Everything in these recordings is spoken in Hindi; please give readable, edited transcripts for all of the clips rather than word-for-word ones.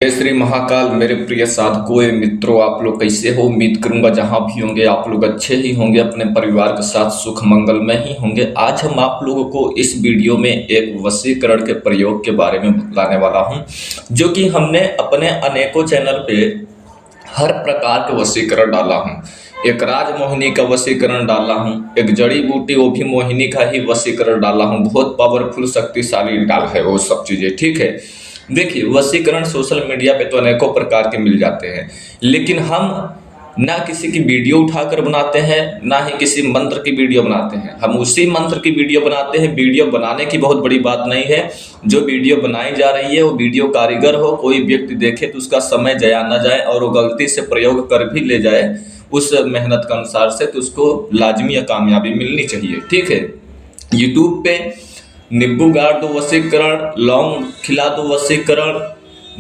जय श्री महाकाल। मेरे प्रिय साधकों एवं मित्रों, आप लोग कैसे हो? उम्मीद करूंगा जहां भी होंगे आप लोग अच्छे ही होंगे, अपने परिवार के साथ सुख मंगल में ही होंगे। आज हम आप लोगों को इस वीडियो में एक वशीकरण के प्रयोग के बारे में बताने वाला हूं, जो कि हमने अपने अनेकों चैनल पे हर प्रकार के वशीकरण डाला हूं। एक राजमोहिनी का वशीकरण डाला हूं, एक जड़ी बूटी वो भी मोहिनी का ही वशीकरण डाला हूं। बहुत पावरफुल शक्तिशाली डाल है वो सब चीजें, ठीक है। देखिए, वशीकरण सोशल मीडिया पे तो अनेकों प्रकार के मिल जाते हैं, लेकिन हम ना किसी की वीडियो उठाकर बनाते हैं, ना ही किसी मंत्र की वीडियो बनाते हैं। हम उसी मंत्र की वीडियो बनाते हैं। वीडियो बनाने की बहुत बड़ी बात नहीं है। जो वीडियो बनाई जा रही है वो वीडियो कारीगर हो, कोई व्यक्ति देखे तो उसका समय जया न जाए और वो गलती से प्रयोग कर भी ले जाए उस मेहनत के अनुसार से, तो उसको लाजमी या कामयाबी मिलनी चाहिए, ठीक है। यूट्यूब पे नींबू गाड़ दो वशीकरण, लौंग खिला दो वशीकरण,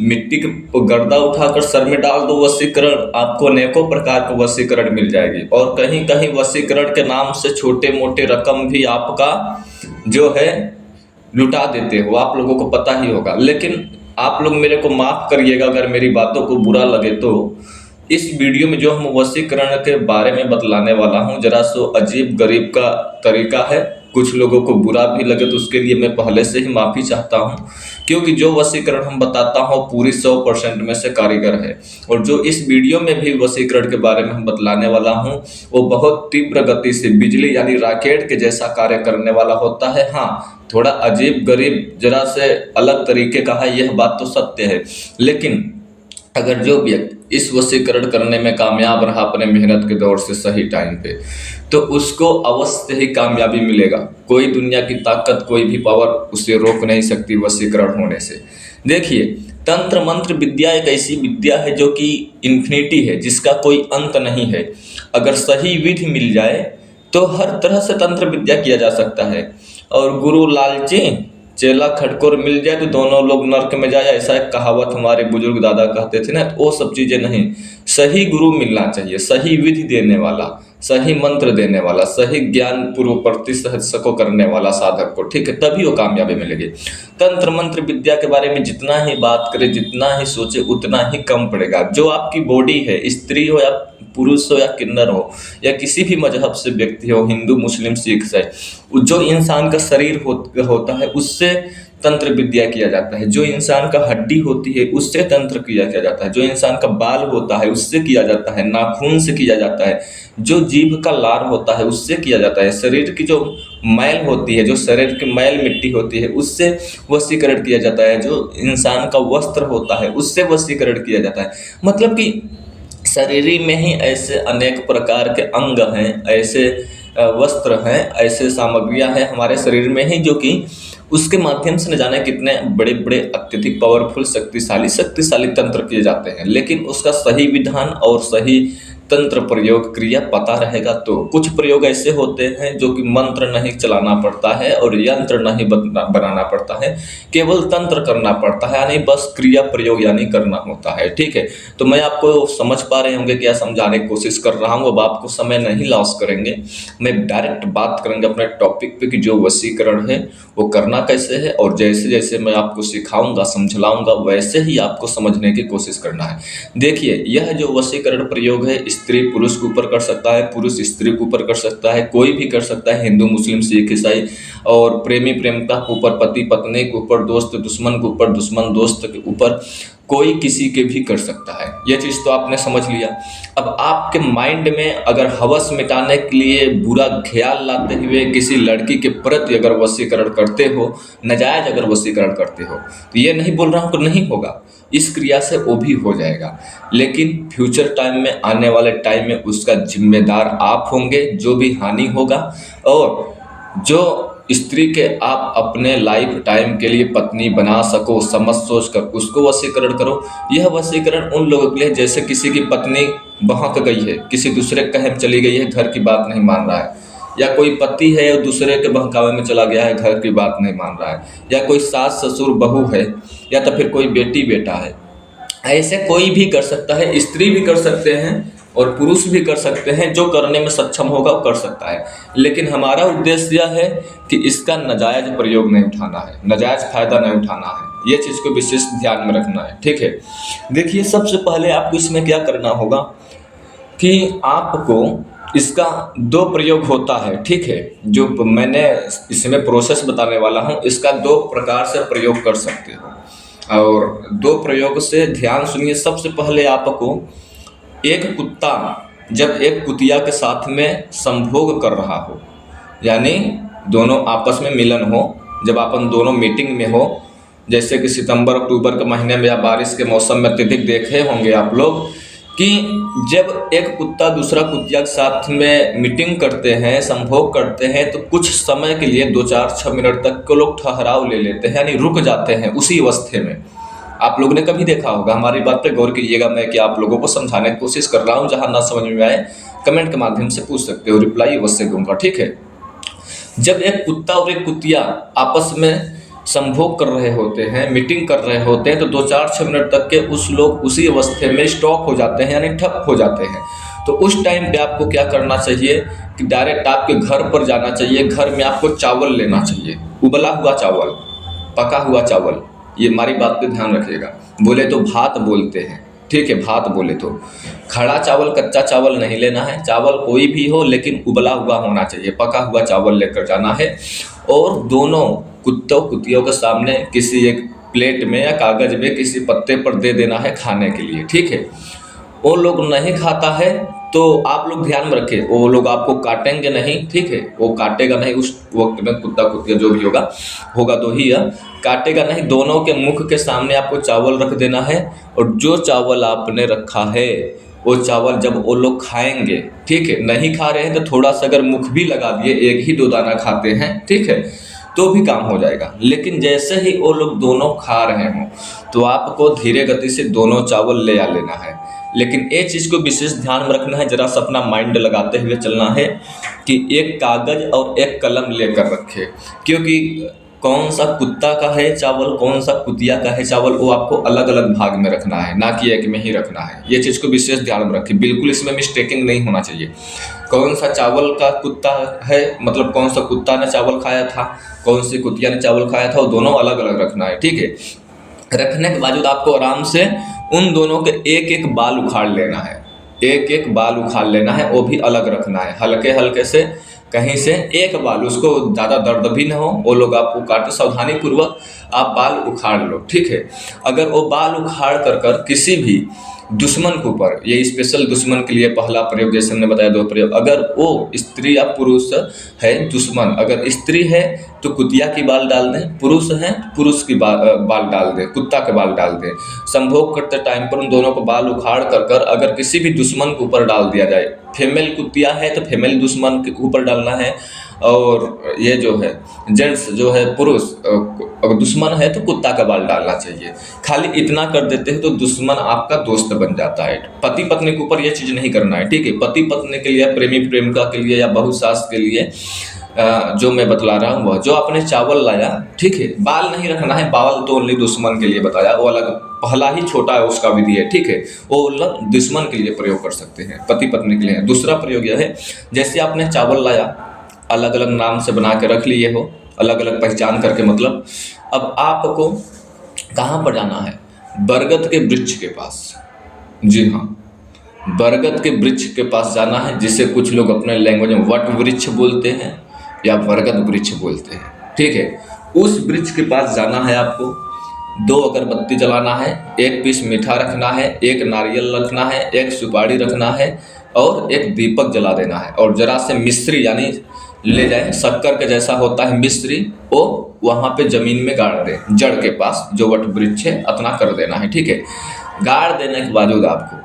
मिट्टी के गर्दा उठाकर सर में डाल दो वशीकरण, आपको अनेकों प्रकार के वशीकरण मिल जाएगी। और कहीं कहीं वशीकरण के नाम से छोटे मोटे रकम भी आपका जो है लुटा देते हो, आप लोगों को पता ही होगा। लेकिन आप लोग मेरे को माफ करिएगा अगर मेरी बातों को बुरा लगे तो। इस वीडियो में जो हम वशीकरण के बारे में बतलाने वाला हूं, जरा सो अजीब गरीब का तरीका है। कुछ लोगों को बुरा भी लगे तो उसके लिए मैं पहले से ही माफ़ी चाहता हूं, क्योंकि जो वशीकरण हम बताता हूं पूरी 100% में से कारीगर है। और जो इस वीडियो में भी वशीकरण के बारे में हम बतलाने वाला हूं, वो बहुत तीव्र गति से बिजली यानी रॉकेट के जैसा कार्य करने वाला होता है। हाँ, थोड़ा अजीब गरीब जरा से अलग तरीके का है, यह बात तो सत्य है। लेकिन अगर जो व्यक्ति इस वशीकरण करने में कामयाब रहा अपने मेहनत के दौर से सही टाइम पे, तो उसको अवश्य ही कामयाबी मिलेगा। कोई दुनिया की ताकत, कोई भी पावर उसे रोक नहीं सकती वशीकरण होने से। देखिए, तंत्र मंत्र विद्या एक ऐसी विद्या है जो कि इन्फिनिटी है, जिसका कोई अंत नहीं है। अगर सही विधि मिल जाए तो हर तरह से तंत्र विद्या किया जा सकता है। और गुरु लालची चेला खटकोर मिल जाए तो दोनों लोग नर्क में जाए, ऐसा एक कहावत हमारे बुजुर्ग दादा कहते थे ना। तो वो सब चीजें नहीं, सही गुरु मिलना चाहिए, सही विधि देने वाला, सही मंत्र देने वाला, सही ज्ञान पूर्व प्रतिशत को करने वाला साधक को, ठीक है, तभी वो कामयाबी मिलेगी। तंत्र मंत्र विद्या के बारे में जितना ही बात करे, जितना ही सोचे, उतना ही कम पड़ेगा। जो आपकी बॉडी है, स्त्री हो या पुरुष हो या किन्नर हो या किसी भी मजहब से व्यक्ति हो, हिंदू मुस्लिम सिख से, जो इंसान का शरीर होता है उससे तंत्र विद्या किया जाता है। जो इंसान का हड्डी होती है उससे तंत्र किया जाता है। जो इंसान का बाल होता है उससे किया जाता है। नाखून से किया जाता है। जो जीभ का लार होता है उससे किया जाता है। शरीर की जो मैल होती है, जो शरीर की मैल मिट्टी होती है, उससे वशीकरण किया जाता है। जो इंसान का वस्त्र होता है उससे वशीकरण किया जाता है। मतलब कि शरीर में ही ऐसे अनेक प्रकार के अंग हैं, ऐसे वस्त्र हैं, ऐसे सामग्रियां हैं हमारे शरीर में ही, जो कि उसके माध्यम से न जाने कितने बड़े बड़े अत्यधिक पावरफुल शक्तिशाली तंत्र किए जाते हैं। लेकिन उसका सही विधान और सही तंत्र प्रयोग क्रिया पता रहेगा तो। कुछ प्रयोग ऐसे होते हैं जो कि मंत्र नहीं चलाना पड़ता है और यंत्र नहीं बनाना पड़ता है, केवल तंत्र करना पड़ता है, यानी बस क्रिया प्रयोग यानी करना होता है, ठीक है। तो मैं आपको समझ पा रहे होंगे क्या समझाने की कोशिश कर रहा हूँ। अब आपको समय नहीं लॉस करेंगे, मैं डायरेक्ट बात करेंगे अपने टॉपिक पे कि जो वशीकरण है वो करना कैसे है। और जैसे जैसे मैं आपको सिखाऊंगा, समझलाऊंगा, वैसे ही आपको समझने की कोशिश करना है। देखिए, यह जो वशीकरण प्रयोग है, स्त्री पुरुष के ऊपर कर सकता है, पुरुष स्त्री के ऊपर कर सकता है, कोई भी कर सकता है, हिंदू मुस्लिम सिख ईसाई। और प्रेमी प्रेमिका के ऊपर, पति पत्नी के ऊपर, दोस्त दुश्मन के ऊपर, दुश्मन दोस्त के ऊपर, कोई किसी के भी कर सकता है। यह चीज़ तो आपने समझ लिया। अब आपके माइंड में अगर हवस मिटाने के लिए बुरा ख्याल लाते हुए किसी लड़की के प्रति अगर वशीकरण करते हो, नाजायज अगर वशीकरण करते हो, तो ये नहीं बोल रहा हूँ कि नहीं होगा, इस क्रिया से वो भी हो जाएगा। लेकिन फ्यूचर टाइम में, आने वाले टाइम में उसका जिम्मेदार आप होंगे। जो भी हानि होगा, और जो स्त्री के आप अपने लाइफ टाइम के लिए पत्नी बना सको, समझ सोच कर उसको वशीकरण करो। यह वशीकरण उन लोगों के लिए जैसे किसी की पत्नी बहक गई है, किसी दूसरे के कहम चली गई है, घर की बात नहीं मान रहा है, या कोई पति है और दूसरे के बहकावे में चला गया है, घर की बात नहीं मान रहा है, या कोई सास ससुर बहू है, या तो फिर कोई बेटी बेटा है। ऐसे कोई भी कर सकता है, स्त्री भी कर सकते हैं और पुरुष भी कर सकते हैं। जो करने में सक्षम होगा वो कर सकता है। लेकिन हमारा उद्देश्य यह है कि इसका नाजायज प्रयोग नहीं उठाना है, नाजायज फायदा नहीं उठाना है। ये चीज़ को विशेष ध्यान में रखना है, ठीक है। देखिए, सबसे पहले आपको इसमें क्या करना होगा कि आपको इसका दो प्रयोग होता है, ठीक है। जो मैंने इसमें प्रोसेस बताने वाला हूँ, इसका दो प्रकार से प्रयोग कर सकते हो और दो प्रयोग से ध्यान सुनिए। सबसे पहले आपको एक कुत्ता जब एक कुतिया के साथ में संभोग कर रहा हो, यानी दोनों आपस में मिलन हो, जब अपन दोनों मीटिंग में हो, जैसे कि सितंबर अक्टूबर के महीने में या बारिश के मौसम में अत्यधिक देखे होंगे आप लोग कि जब एक कुत्ता दूसरा कुतिया के साथ में मीटिंग करते हैं, संभोग करते हैं, तो कुछ समय के लिए 2-4-6 मिनट तक को लोग ठहराव ले लेते हैं, यानी रुक जाते हैं उसी अवस्थे में। आप लोगों ने कभी देखा होगा, हमारी बात पे गौर कीजिएगा। मैं कि आप लोगों को समझाने की कोशिश कर रहा हूँ, जहाँ ना समझ में आए कमेंट के माध्यम से पूछ सकते हो, रिप्लाई अवश्य दूंगा, ठीक है। जब एक कुत्ता और एक कुतिया आपस में संभोग कर रहे होते हैं, मीटिंग कर रहे होते हैं, तो 2-4-6 मिनट तक के उस लोग उसी अवस्थे में स्टॉप हो जाते हैं, यानी ठप हो जाते हैं। तो उस टाइम पे आपको क्या करना चाहिए कि डायरेक्ट आपके घर पर जाना चाहिए। घर में आपको चावल लेना चाहिए, उबला हुआ चावल, पका हुआ चावल। ये हमारी बात पे ध्यान रखिएगा। बोले तो भात बोलते हैं, ठीक है, भात बोले तो। खड़ा चावल, कच्चा चावल नहीं लेना है। चावल कोई भी हो लेकिन उबला हुआ होना चाहिए, पका हुआ चावल लेकर जाना है। और दोनों कुत्तों कुतियों के सामने किसी एक प्लेट में या कागज में किसी पत्ते पर दे देना है खाने के लिए, ठीक है। वो लोग नहीं खाता है तो आप लोग ध्यान में रखें, वो लोग आपको काटेंगे नहीं, ठीक है। वो काटेगा नहीं उस वक्त में, कुत्ता कुतिया जो भी होगा तो ही काटेगा नहीं। दोनों के मुख के सामने आपको चावल रख देना है और जो चावल आपने रखा है वो चावल जब वो लोग खाएंगे, ठीक है, नहीं खा रहे हैं तो थोड़ा सा अगर मुख भी लगा दिए, 1 ही 2 दाना खाते हैं, ठीक है, तो भी काम हो जाएगा। लेकिन जैसे ही वो लोग दोनों खा रहे हों तो आपको धीरे गति से दोनों चावल ले आ लेना है। लेकिन एक चीज़ को विशेष ध्यान में रखना है, जरा सा अपना माइंड लगाते हुए चलना है कि एक कागज और एक कलम लेकर रखें, क्योंकि कौन सा कुत्ता का है चावल, कौन सा कुतिया का है चावल, वो आपको अलग अलग भाग में रखना है, ना कि एक में ही रखना है। ये चीज़ को विशेष ध्यान में रखें, बिल्कुल इसमें मिस्टेकिंग नहीं होना चाहिए। कौन सा चावल का कुत्ता है, मतलब कौन सा कुत्ता ने चावल खाया था, कौन सी कुतिया ने चावल खाया था, वो दोनों अलग अलग रखना है, ठीक है। रखने के बाद आपको आराम से उन दोनों के एक एक बाल उखाड़ लेना है, एक एक बाल उखाड़ लेना है, वो भी अलग रखना है, हल्के हल्के से कहीं से एक बाल, उसको ज़्यादा दर्द भी ना हो, वो लोग आपको काटे, सावधानी पूर्वक आप बाल उखाड़ लो, ठीक है। अगर वो बाल उखाड़ कर किसी भी दुश्मन के ऊपर, ये स्पेशल दुश्मन के लिए पहला प्रयोग, जैसे हमने बताया 2 प्रयोग। अगर वो स्त्री या पुरुष है दुश्मन, अगर स्त्री है तो कुतिया की बाल डाल दें, पुरुष है पुरुष की बाल डाल दें, कुत्ता के बाल डाल दें। संभोग करते टाइम पर उन दोनों को बाल उखाड़ कर अगर किसी भी दुश्मन के ऊपर डाल दिया जाए, फीमेल कुतिया है तो फीमेल दुश्मन के ऊपर डालना है, और ये जो है जेंट्स जो है पुरुष अगर दुश्मन है तो कुत्ता का बाल डालना चाहिए। खाली इतना कर देते हैं तो दुश्मन आपका दोस्त बन जाता है। पति पत्नी के ऊपर ये चीज़ नहीं करना है, ठीक है। पति पत्नी के लिए, प्रेमी प्रेमिका के लिए या बहू सास के लिए जो मैं बतला रहा हूँ, वह जो आपने चावल लाया, ठीक है, बाल नहीं रखना है, बाल तो ओनली दुश्मन के लिए बताया, वो अलग पहला ही छोटा है उसका विधि है, ठीक है, वो दुश्मन के लिए प्रयोग कर सकते हैं, पति पत्नी के लिए। दूसरा प्रयोग यह है, जैसे आपने चावल लाया, अलग अलग नाम से बना के रख लिए हो, अलग अलग पहचान करके, मतलब अब आपको कहाँ पर जाना है, बरगद के वृक्ष के पास। जी हाँ, बरगद के वृक्ष के पास जाना है, जिसे कुछ लोग अपने लैंग्वेज में वट वृक्ष बोलते हैं या बरगद वृक्ष बोलते हैं, ठीक है। उस वृक्ष के पास जाना है आपको, 2 अगरबत्ती जलाना है, 1 पीस मीठा रखना है, 1 नारियल रखना है, 1 सुपारी रखना है और 1 दीपक जला देना है। और जरा से मिश्री, यानी ले जाए शक्कर के जैसा होता है मिश्री, वो वहाँ पे जमीन में गाड़ दे, जड़ के पास जो वट वृक्ष है, अतना कर देना है, ठीक है। गाड़ देने के बावजूद आपको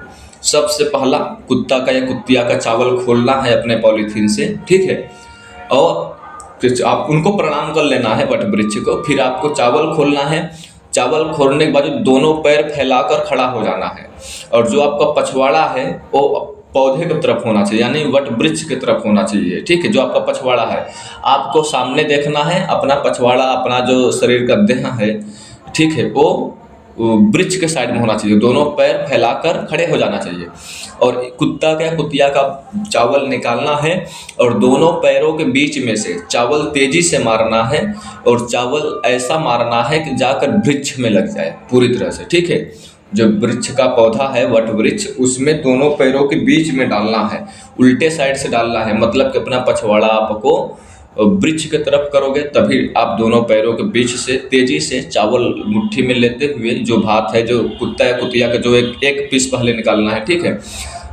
सबसे पहला कुत्ता का या कुतिया का चावल खोलना है अपने पॉलीथीन से, ठीक है, और आप उनको प्रणाम कर लेना है वट वृक्ष को। फिर आपको चावल खोलना है, चावल खोलने के बाद दोनों पैर फैलाकर खड़ा हो जाना है, और जो आपका पछवाड़ा है वो पौधे की तरफ होना चाहिए, यानी वट वृक्ष की तरफ होना चाहिए, ठीक है। जो आपका पछवाड़ा है आपको सामने देखना है, अपना पछवाड़ा, अपना जो शरीर का देह है, ठीक है, वो वृक्ष के साइड में होना चाहिए, दोनों पैर फैलाकर खड़े हो जाना चाहिए। और कुत्ता का कुतिया का चावल निकालना है और दोनों पैरों के बीच में से चावल तेजी से मारना है और चावल ऐसा मारना है कि जाकर वृक्ष में लग जाए पूरी तरह से, ठीक है। जो वृक्ष का पौधा है वट वृक्ष, उसमें दोनों पैरों के बीच में डालना है, उल्टे साइड से डालना है, मतलब कि अपना पछवाड़ा आपको वृक्ष की तरफ करोगे तभी आप दोनों पैरों के बीच से तेजी से चावल मुट्ठी में लेते हुए, जो भात है जो कुत्ता या कुतिया का जो एक पीस पहले निकालना है, ठीक है,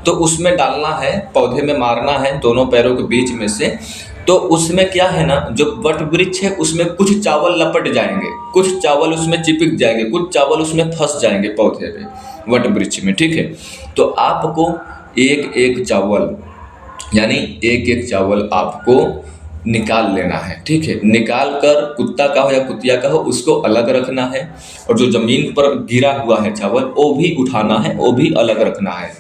तो उसमें डालना है, पौधे में मारना है दोनों पैरों के बीच में से। तो उसमें क्या है ना, जो वट वृक्ष है उसमें कुछ चावल लपट जाएंगे, कुछ चावल उसमें चिपक जाएंगे, कुछ चावल उसमें फंस जाएंगे पौधे पे, वट वृक्ष में, ठीक है। तो आपको एक एक चावल, यानी एक एक चावल आपको निकाल लेना है, ठीक है। निकाल कर कुत्ता का हो या कुतिया का हो उसको अलग रखना है, और जो जमीन पर गिरा हुआ है चावल वो भी उठाना है, वो भी अलग रखना है।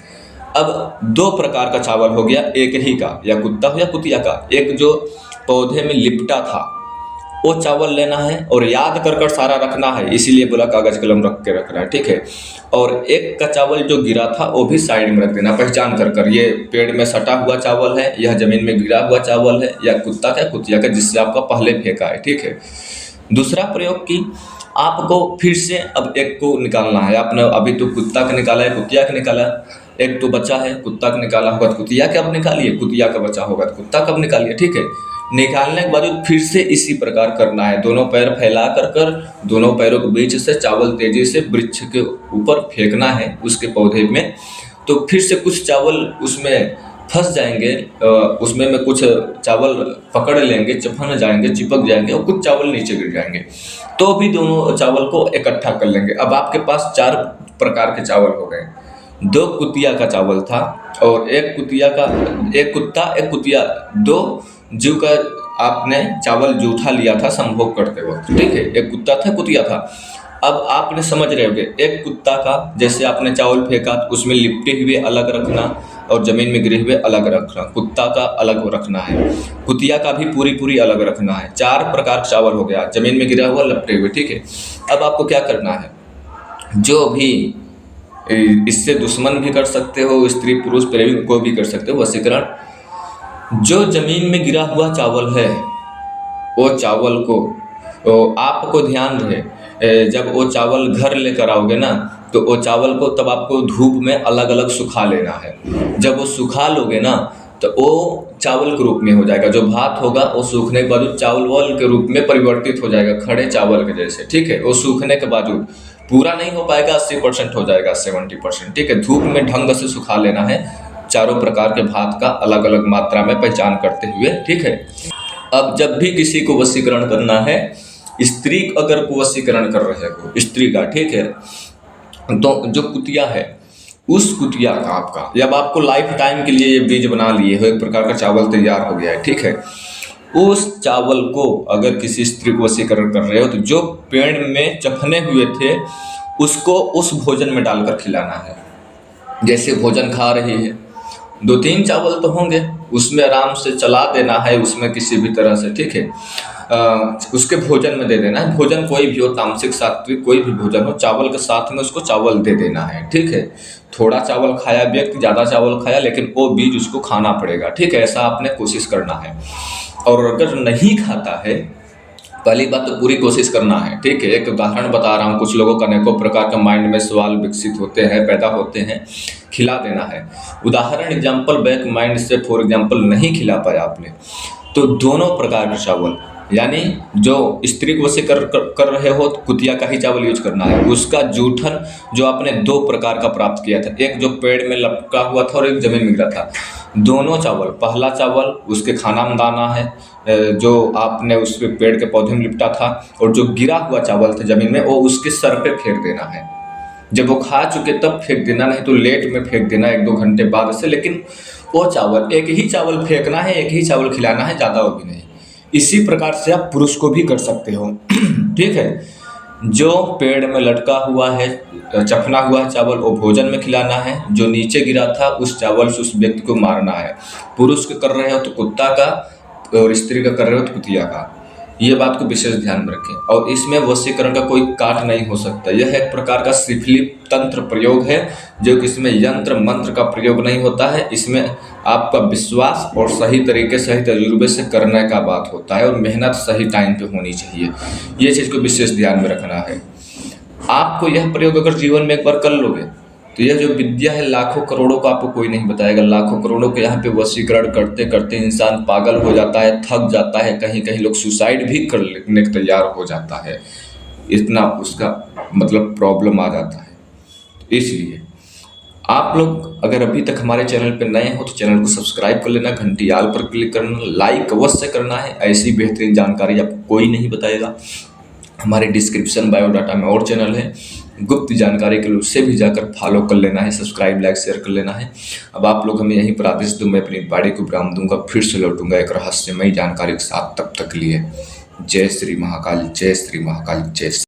अब दो प्रकार का चावल हो गया एक ही का, या कुत्ता हो या कुतिया का। एक जो पौधे में लिपटा था वो चावल लेना है और याद कर कर सारा रखना है, इसीलिए बोला कागज कलम रख के रखना है, ठीक है। और एक का चावल जो गिरा था वो भी साइड में रख देना, पहचान कर कर ये पेड़ में सटा हुआ चावल है, यह जमीन में गिरा हुआ चावल है, या कुत्ता का कुतिया का जिससे आपका पहले फेंका है, ठीक है। दूसरा प्रयोग की आपको फिर से अब एक को निकालना है। आपने अभी तो कुत्ता का निकाला है, कुतिया का निकाला है, एक तो बचा है, कुत्ता का निकाला होगा तो कुतिया का अब निकालिए, कुतिया का बचा होगा तो कुत्ता का अब निकालिए, ठीक है। निकालने के बाद फिर से इसी प्रकार करना है, दोनों पैर फैला कर कर दोनों पैरों के बीच से चावल तेजी से वृक्ष के ऊपर फेंकना है उसके पौधे में। तो फिर से कुछ चावल उसमें फंस जाएंगे, उसमें में कुछ चावल पकड़ लेंगे, चपक जाएंगे, चिपक जाएंगे, और कुछ चावल नीचे गिर जाएंगे, तो भी दोनों चावल को इकट्ठा कर लेंगे। अब आपके पास 4 प्रकार के चावल हो गए। 2 कुतिया का चावल था और एक कुतिया का, एक कुत्ता एक कुतिया, 2 जीव का आपने चावल जूठा लिया था संभोग करते वक्त, ठीक है। एक कुत्ता था, कुतिया था। अब आपने समझ रहे होगे, एक कुत्ता का जैसे आपने चावल फेंका तो उसमें लिपटे हुए अलग रखना और जमीन में गिरे हुए अलग रखना, कुत्ता का अलग रखना है, कुतिया का भी पूरी अलग रखना है। 4 प्रकार का चावल हो गया, जमीन में गिरा हुआ, लपटे हुए, ठीक है। अब आपको क्या करना है, जो भी इससे दुश्मन भी कर सकते हो, स्त्री पुरुष प्रेमी को भी कर सकते हो वशीकरण। जो जमीन में गिरा हुआ चावल है वो चावल को, तो आपको ध्यान रहे जब वो चावल घर लेकर आओगे ना तो वो चावल को तब आपको धूप में अलग अलग सुखा लेना है। जब वो सुखा लोगे ना तो वो चावल के रूप में हो जाएगा, जो भात होगा वो सूखने के बाद चावल के रूप में परिवर्तित हो जाएगा, खड़े चावल के जैसे, ठीक है। वो सूखने के बाद पूरा नहीं हो पाएगा, 80% हो जाएगा, 70%, ठीक है। धूप में ढंग से सुखा लेना है, चारों प्रकार के भात का अलग अलग मात्रा में पहचान करते हुए, ठीक है। अब जब भी किसी को वशीकरण करना है, स्त्री अगर को वशीकरण कर रहे हो स्त्री का, ठीक है, तो जो कुतिया है उस कुतिया का आपका, जब आपको लाइफ टाइम के लिए ये बीज बना लिए हो, एक प्रकार का चावल तैयार हो गया है, ठीक है। उस चावल को अगर किसी स्त्री को वशीकरण कर रहे हो तो जो पेड़ में चफने हुए थे उसको उस भोजन में डालकर खिलाना है। जैसे भोजन खा रही है, 2-3 चावल तो होंगे, उसमें आराम से चला देना है, उसमें किसी भी तरह से, ठीक है, उसके भोजन में दे देना है। भोजन कोई भी हो, तामसिक सात्विक कोई भी भोजन हो, चावल के साथ में उसको चावल दे देना है, ठीक है। थोड़ा चावल खाया व्यक्ति, ज़्यादा चावल खाया, लेकिन वो बीज उसको खाना पड़ेगा, ठीक है। ऐसा आपने कोशिश करना है। और अगर नहीं खाता है, पहली बात तो पूरी कोशिश करना है, ठीक है। एक उदाहरण बता रहा हूँ, कुछ लोगों का अनेकों प्रकार का माइंड में सवाल विकसित होते हैं, पैदा होते हैं, खिला देना है। उदाहरण एग्जाम्पल बैक माइंड से फॉर एग्जाम्पल नहीं खिला पाया आपने, तो दोनों प्रकार के चावल, यानी जो स्त्री को वशी कर रहे हो तो कुतिया का ही चावल यूज करना है। उसका जूठन जो आपने 2 प्रकार का प्राप्त किया था, एक जो पेड़ में लपका हुआ था और एक जमीन में गिरा था, दोनों चावल, पहला चावल उसके खाना में दाना है जो आपने उस पेड़ के पौधे में लिपटा था, और जो गिरा हुआ चावल था जमीन में वो उसके सर पे फेंक देना है। जब वो खा चुके तब फेंक देना, नहीं तो लेट में फेंक देना 1-2 घंटे बाद से। लेकिन वो चावल, एक ही चावल फेंकना है, एक ही चावल खिलाना है, ज़्यादा वो भी नहीं। इसी प्रकार से आप पुरुष को भी कर सकते हो, ठीक है। जो पेड़ में लटका हुआ है, चफना हुआ है चावल, वो भोजन में खिलाना है। जो नीचे गिरा था उस चावल से उस व्यक्ति को मारना है। पुरुष के कर रहे हो तो कुत्ता का, और स्त्री का कर रहे हो तो कुतिया का। ये बात को विशेष ध्यान में रखें। और इसमें वशीकरण का कोई काट नहीं हो सकता। यह एक प्रकार का सिफलिप तंत्र प्रयोग है, जो कि इसमें यंत्र मंत्र का प्रयोग नहीं होता है। इसमें आपका विश्वास और सही तरीके सही तजुर्बे से करने का बात होता है, और मेहनत सही टाइम पे होनी चाहिए। ये चीज़ को विशेष ध्यान में रखना है। आपको यह प्रयोग अगर जीवन में एक बार कर लोगे तो यह जो विद्या है लाखों करोड़ों का आपको कोई नहीं बताएगा। लाखों करोड़ों के यहाँ पे वशीकरण करते करते इंसान पागल हो जाता है, थक जाता है, कहीं कहीं लोग सुसाइड भी करने को तैयार हो जाता है, इतना उसका मतलब प्रॉब्लम आ जाता है। इसलिए आप लोग अगर अभी तक हमारे चैनल पर नए हो तो चैनल को सब्सक्राइब कर लेना, घंटी आल पर क्लिक करना, लाइक अवश्य करना है। ऐसी बेहतरीन जानकारी आपको कोई नहीं बताएगा। हमारे डिस्क्रिप्शन बायोडाटा में और चैनल है, गुप्त जानकारी के लिए उससे भी जाकर फॉलो कर लेना है, सब्सक्राइब लाइक शेयर कर लेना है। अब आप लोग हमें यहीं पर आदेश दो, मैं अपनी बाड़ी को विराम दूंगा, फिर से लौटूंगा एक रहस्यमयी जानकारी के साथ। तब तक के लिए जय श्री महाकाल, जय श्री महाकाल, जय श्री।